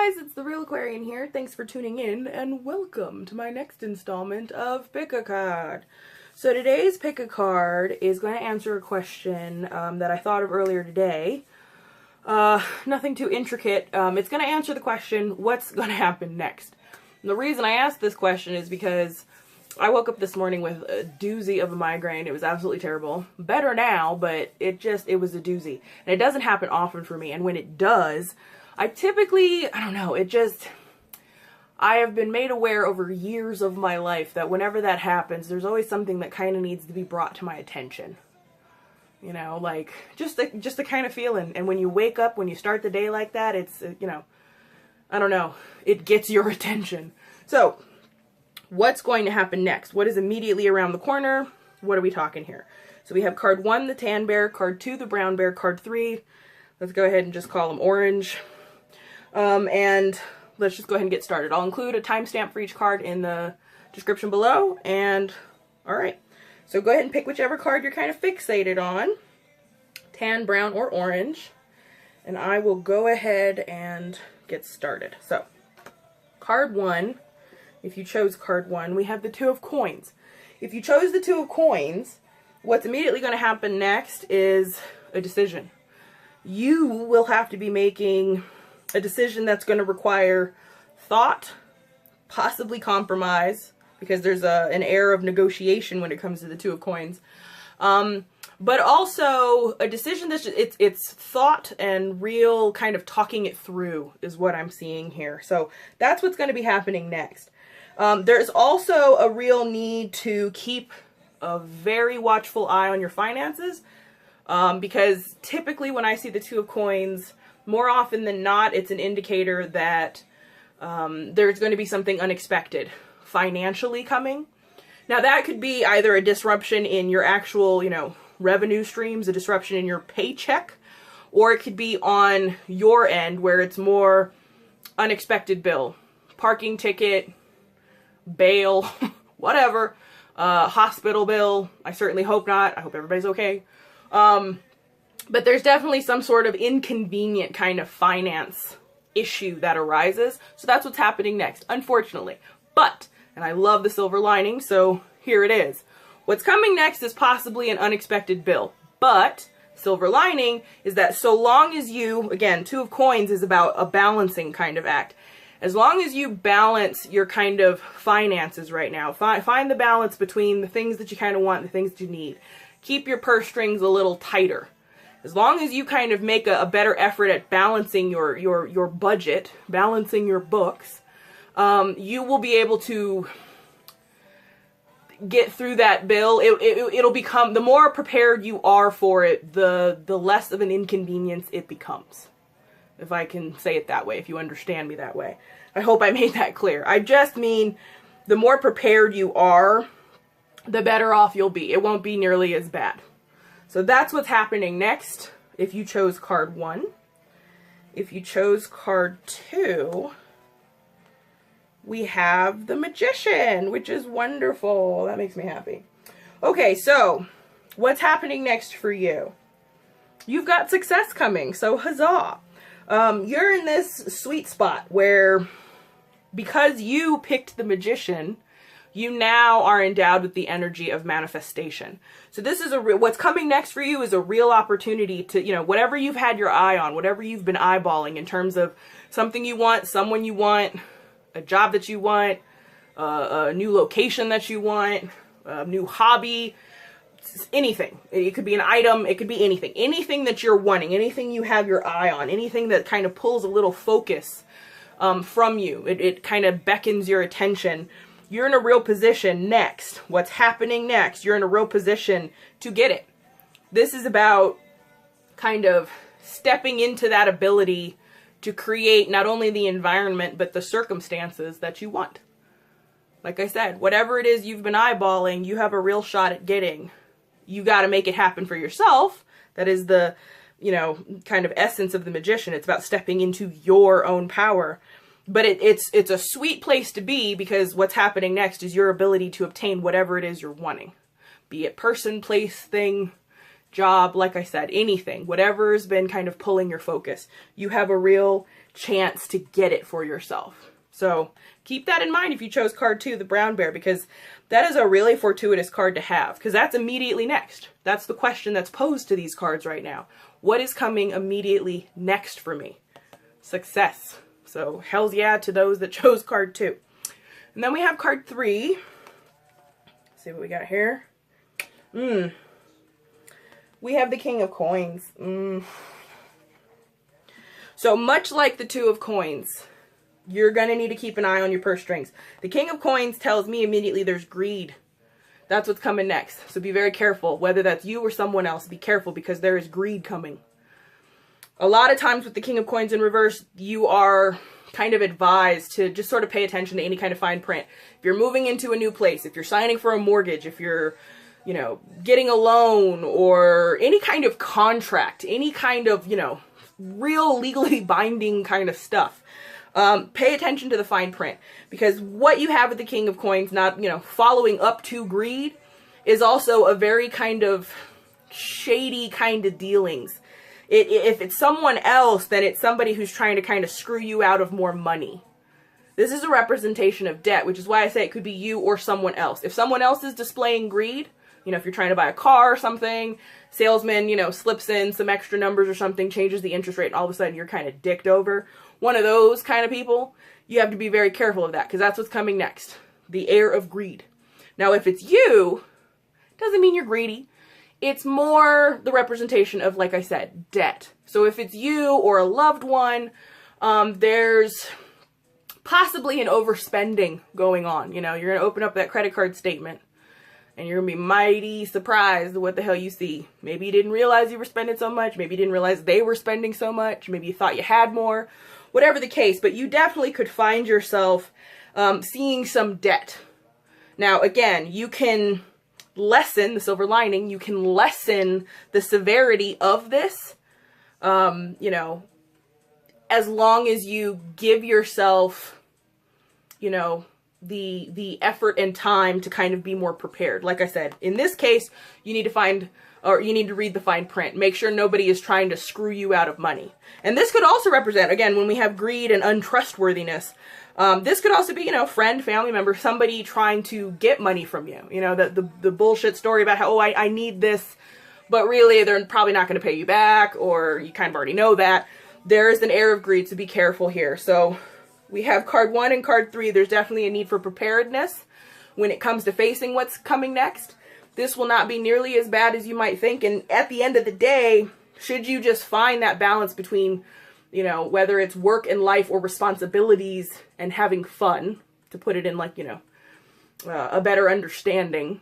guys, it's the Real Aquarian here. Thanks for tuning in and welcome to my next installment of Pick a Card. So today's Pick a Card is going to answer a question that I thought of earlier today. Nothing too intricate. It's going to answer the question, what's going to happen next? And the reason I asked this question is because I woke up this morning with a doozy of a migraine. It was absolutely terrible. Better now, but it was a doozy. And it doesn't happen often for me. And when it does, I typically, I don't know, I have been made aware over years of my life that whenever that happens, there's always something that kind of needs to be brought to my attention. You know, like, just the kind of feeling. And when you wake up, when you start the day like that, it's, you know, I don't know, it gets your attention. So, what's going to happen next? What is immediately around the corner? What are we talking here? So we have card 1, the tan bear, card 2, the brown bear, card 3, let's go ahead and just call them orange. And let's just go ahead and get started. I'll include a timestamp for each card in the description below. And all right, so go ahead and pick whichever card you're kind of fixated on, tan, brown, or orange. And I will go ahead and get started. So card 1, if you chose card 1, we have the 2 of coins. If you chose the 2 of coins, what's immediately going to happen next is a decision. You will have to be making a decision that's going to require thought, possibly compromise, because there's an air of negotiation when it comes to the 2 of coins. But also a decision that's it's thought and real kind of talking it through is what I'm seeing here. So that's what's going to be happening next. There's also a real need to keep a very watchful eye on your finances, because typically when I see the 2 of coins, more often than not, it's an indicator that there's going to be something unexpected financially coming. Now that could be either a disruption in your actual, you know, revenue streams, a disruption in your paycheck, or it could be on your end where it's more unexpected bill, parking ticket, bail, whatever, hospital bill. I certainly hope not. I hope everybody's okay. But there's definitely some sort of inconvenient kind of finance issue that arises. So that's what's happening next, unfortunately. But, and I love the silver lining, so here it is. What's coming next is possibly an unexpected bill. But, silver lining is that so long as you, again, 2 of coins is about a balancing kind of act. As long as you balance your kind of finances right now, find the balance between the things that you kind of want and the things that you need. Keep your purse strings a little tighter. As long as you kind of make a better effort at balancing your budget, balancing your books, you will be able to get through that bill. It'll become, the more prepared you are for it, the less of an inconvenience it becomes. If I can say it that way, if you understand me that way. I hope I made that clear. I just mean the more prepared you are, the better off you'll be. It won't be nearly as bad. So that's what's happening next if you chose card 1. If you chose card 2, we have the Magician, which is wonderful. That makes me happy. Okay, so what's happening next for you? You've got success coming, so huzzah. You're in this sweet spot where, because you picked the Magician, you now are endowed with the energy of manifestation. So this is what's coming next for you is a real opportunity to, you know, whatever you've had your eye on, whatever you've been eyeballing in terms of something you want, someone you want, a job that you want, a new location that you want, a new hobby, anything. It could be an item, it could be anything. Anything that you're wanting, anything you have your eye on, anything that kind of pulls a little focus from you. It kind of beckons your attention. You're in a real position next. What's happening next? You're in a real position to get it. This is about kind of stepping into that ability to create not only the environment, but the circumstances that you want. Like I said, whatever it is you've been eyeballing, you have a real shot at getting. You got to make it happen for yourself. That is the, you know, kind of essence of the Magician. It's about stepping into your own power. But it's a sweet place to be, because what's happening next is your ability to obtain whatever it is you're wanting. Be it person, place, thing, job, like I said, anything, whatever's been kind of pulling your focus, you have a real chance to get it for yourself. So keep that in mind if you chose card 2, the brown bear, because that is a really fortuitous card to have, because that's immediately next. That's the question that's posed to these cards right now. What is coming immediately next for me? Success. So hells yeah to those that chose card 2. And then we have card 3. Let's see what we got here. We have the King of Coins. So much like the 2 of Coins, you're going to need to keep an eye on your purse strings. The King of Coins tells me immediately there's greed. That's what's coming next. So be very careful. Whether that's you or someone else, be careful because there is greed coming. A lot of times with the King of Coins in reverse, you are kind of advised to just sort of pay attention to any kind of fine print. If you're moving into a new place, if you're signing for a mortgage, if you're, you know, getting a loan or any kind of contract, any kind of, you know, real legally binding kind of stuff, pay attention to the fine print, because what you have with the King of Coins, not, you know, following up to greed, is also a very kind of shady kind of dealings. If it's someone else, then it's somebody who's trying to kind of screw you out of more money. This is a representation of debt, which is why I say it could be you or someone else. If someone else is displaying greed, you know, if you're trying to buy a car or something, salesman, you know, slips in some extra numbers or something, changes the interest rate, and all of a sudden you're kind of dicked over. One of those kind of people, you have to be very careful of that, because that's what's coming next. The air of greed. Now, if it's you, doesn't mean you're greedy. It's more the representation of, like I said, debt. So if it's you or a loved one, there's possibly an overspending going on. You know, you're going to open up that credit card statement and you're going to be mighty surprised at what the hell you see. Maybe you didn't realize you were spending so much. Maybe you didn't realize they were spending so much. Maybe you thought you had more. Whatever the case, but you definitely could find yourself seeing some debt. Now, again, you can lessen the silver lining. You can lessen the severity of this, you know, as long as you give yourself, you know, the effort and time to kind of be more prepared. Like I said, in this case, you need to find, or you need to read the fine print. Make sure nobody is trying to screw you out of money. And this could also represent, again, when we have greed and untrustworthiness, this could also be, you know, friend, family member, somebody trying to get money from you. You know, the bullshit story about how, oh, I need this, but really they're probably not going to pay you back, or you kind of already know that. There's an air of greed, so be careful here. So we have card 1 and card 3. There's definitely a need for preparedness when it comes to facing what's coming next. This will not be nearly as bad as you might think. And at the end of the day, should you just find that balance between, you know, whether it's work and life or responsibilities and having fun, to put it in like, you know, a better understanding,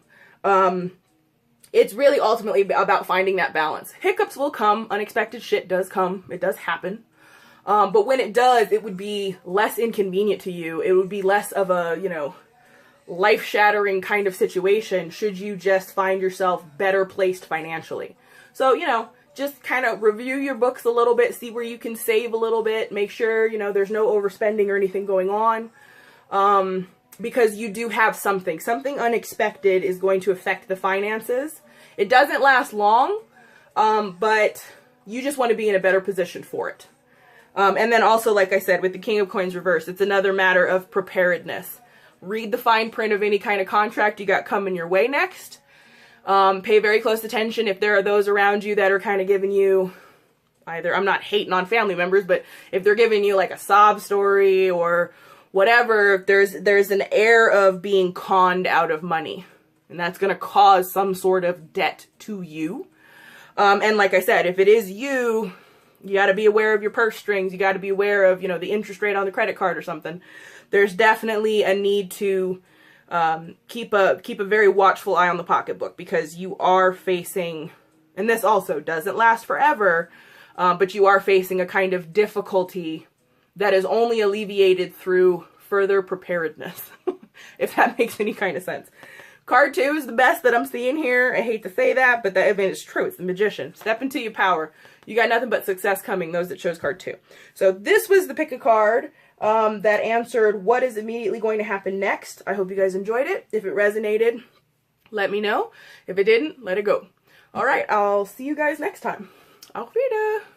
it's really ultimately about finding that balance. Hiccups will come. Unexpected shit does come. It does happen. But when it does, it would be less inconvenient to you. It would be less of a, you know, life-shattering kind of situation should you just find yourself better placed financially. So, you know, just kind of review your books a little bit, see where you can save a little bit, make sure, you know, there's no overspending or anything going on, because you do have something unexpected is going to affect the finances. It doesn't last long, but you just want to be in a better position for it. And then also, like I said, with the King of Coins reverse, it's another matter of preparedness. Read the fine print of any kind of contract you got coming your way next. Pay very close attention if there are those around you that are kind of giving you either, I'm not hating on family members, but if they're giving you like a sob story or whatever, there's an air of being conned out of money. And that's going to cause some sort of debt to you. And like I said, if it is you, you got to be aware of your purse strings. You got to be aware of, you know, the interest rate on the credit card or something. There's definitely a need to keep a very watchful eye on the pocketbook, because you are facing, and this also doesn't last forever, but you are facing a kind of difficulty that is only alleviated through further preparedness, if that makes any kind of sense. Card 2 is the best that I'm seeing here. I hate to say that, but I mean, it's true. It's the Magician. Step into your power. You got nothing but success coming, those that chose card 2. So this was the pick a card that answered what is immediately going to happen next. I hope you guys enjoyed it. If it resonated, let me know. If it didn't, let it go. Alright, I'll see you guys next time. Auf Wiedersehen!